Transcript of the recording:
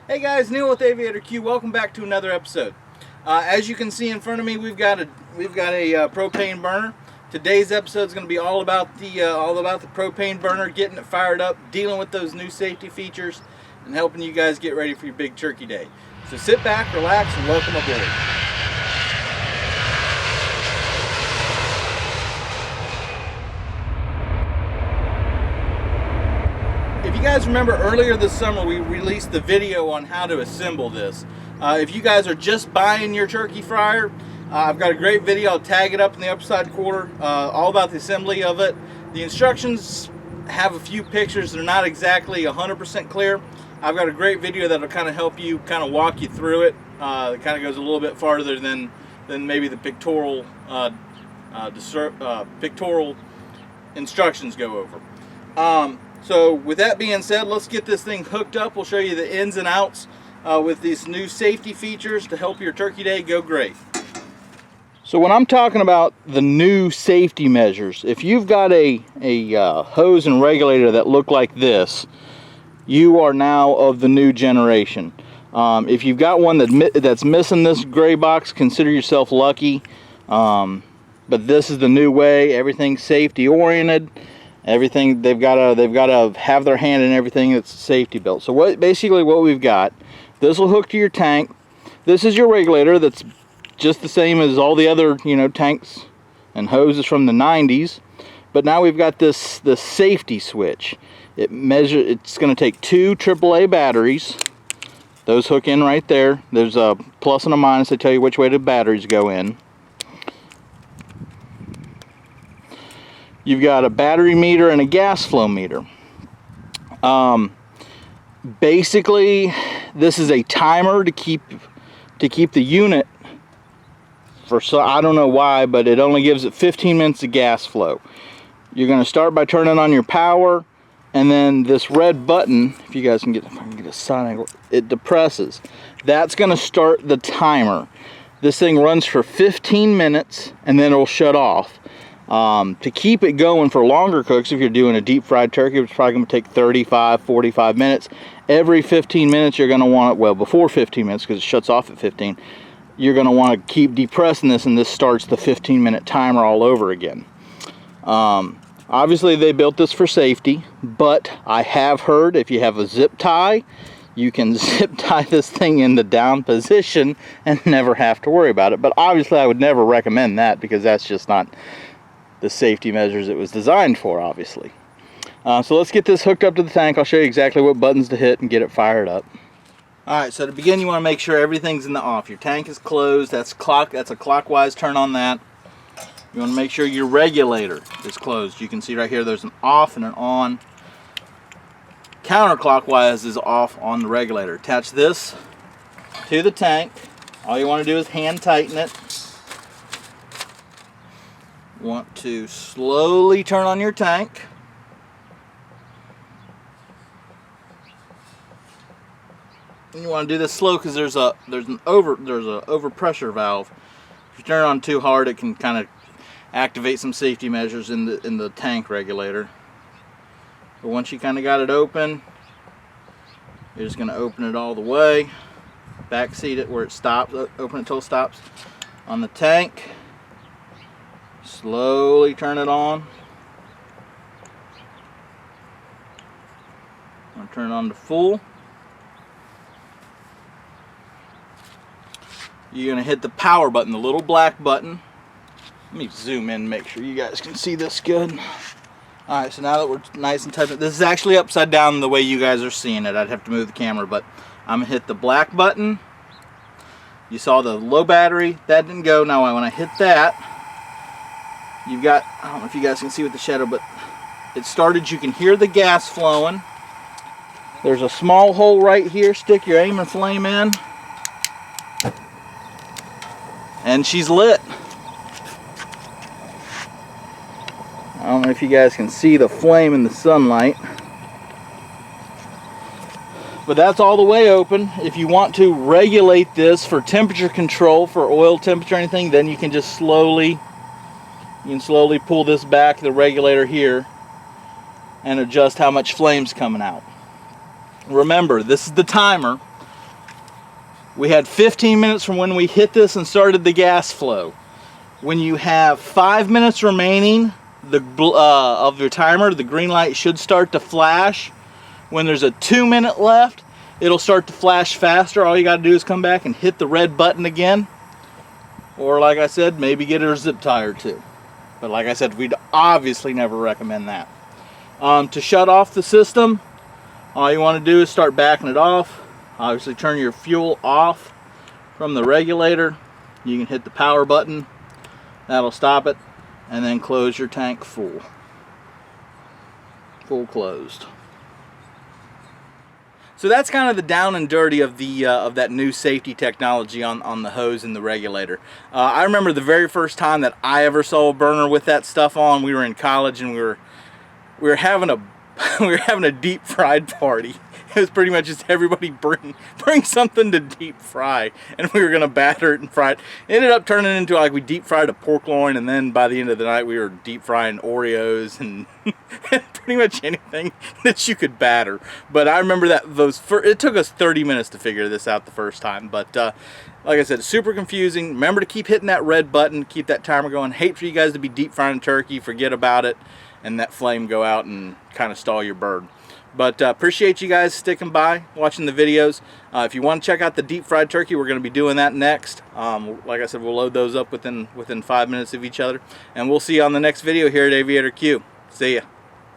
Hey guys, Neil with Aviator Q. Welcome back to another episode. As you can see in front of me, we've got a propane burner. Today's episode is going to be all about the propane burner, getting it fired up, dealing with those new safety features, and helping you guys get ready for your big turkey day. So sit back, relax, and welcome aboard. If you guys remember, earlier this summer we released the video on how to assemble this. If you guys are just buying your turkey fryer, I've got a great video. I'll tag it up in the upper side corner, all about the assembly of it. The instructions have a few pictures. They're not exactly 100% clear. I've got a great video that'll kind of help you, kind of walk you through it. It kind of goes a little bit farther than maybe the pictorial instructions go over. So with that being said, let's get this thing hooked up. We'll show you the ins and outs with these new safety features to help your turkey day go great. So when I'm talking about the new safety measures, if you've got a hose and regulator that look like this, you are now of the new generation. If you've got one that's missing this gray box, consider yourself lucky. But this is the new way. Everything's safety oriented. Everything they've got to have their hand in everything that's safety built. So basically what we've got, this will hook to your tank. This is your regulator that's just the same as all the other, tanks and hoses from the 90s. But now we've got this safety switch. It's going to take two AAA batteries. Those hook in right there. There's a plus and a minus. They tell you which way the batteries go in. You've got a battery meter and a gas flow meter. Basically, this is a timer to keep the unit for, so I don't know why, but it only gives it 15 minutes of gas flow. You're going to start by turning on your power, and then this red button, if you guys can get, if I can get a side angle, it depresses. That's going to start the timer. This thing runs for 15 minutes, and then it'll shut off. To keep it going for longer cooks, if you're doing a deep fried turkey, it's probably going to take 35-45 minutes. Every 15 minutes you're going to want it, well, before 15 minutes, because it shuts off at 15, you're going to want to keep depressing this, and this starts the 15-minute timer all over again. Obviously they built this for safety, but I have heard if you have a zip tie, you can zip tie this thing in the down position and never have to worry about it. But obviously I would never recommend that, because that's just not the safety measures it was designed for, obviously. So let's get this hooked up to the tank. I'll show you exactly what buttons to hit and get it fired up. Alright, so to begin you want to make sure everything's in the off. Your tank is closed. That's a clockwise turn on that. You want to make sure your regulator is closed. You can see right here there's an off and an on. Counterclockwise is off on the regulator. Attach this to the tank. All you want to do is hand tighten it. Want to slowly turn on your tank. And you want to do this slow because there's an overpressure valve. If you turn it on too hard, it can kind of activate some safety measures in the tank regulator. But once you kind of got it open, you're just going to open it all the way. Back seat it where it stops. Open it until it stops on the tank. Slowly turn it on. I'm going to turn it on to full. You're going to hit the power button, the little black button. Let me zoom in and make sure you guys can see this good. Alright, so now that we're nice and tight, this is actually upside down the way you guys are seeing it. I'd have to move the camera, but I'm going to hit the black button. You saw the low battery. That didn't go. Now when I hit that, you've got, I don't know if you guys can see with the shadow, but it started. You can hear the gas flowing. There's a small hole right here. Stick your aim and flame in. And she's lit. I don't know if you guys can see the flame in the sunlight. But that's all the way open. If you want to regulate this for temperature control, for oil temperature or anything, then you can just slowly pull this back, the regulator here, and adjust how much flame's coming out. Remember, this is the timer. We had 15 minutes from when we hit this and started the gas flow. When you have 5 minutes remaining of your timer, the green light should start to flash. When there's a 2 minute left, it'll start to flash faster. All you got to do is come back and hit the red button again. Or like I said, maybe get a zip tie or two. But like I said, we'd obviously never recommend that. To shut off the system, all you want to do is start backing it off. Obviously turn your fuel off from the regulator. You can hit the power button. That'll stop it. And then close your tank full. Full closed. So that's kind of the down and dirty of the of that new safety technology on the hose and the regulator. I remember the very first time that I ever saw a burner with that stuff on. We were in college and we were having a we were having a deep fried party. It was pretty much just everybody bring something to deep fry, and we were gonna batter it and fry it. It ended up turning into like we deep fried a pork loin, and then by the end of the night we were deep frying Oreos and pretty much anything that you could batter. But I remember that it took us 30 minutes to figure this out the first time. But like I said, super confusing. Remember to keep hitting that red button, keep that timer going. Hate for you guys to be deep frying turkey, forget about it, and that flame go out and kind of stall your bird. But appreciate you guys sticking by, watching the videos. If you want to check out the deep fried turkey, we're going to be doing that next. Like I said, we'll load those up within 5 minutes of each other. And we'll see you on the next video here at Aviator Q. See ya.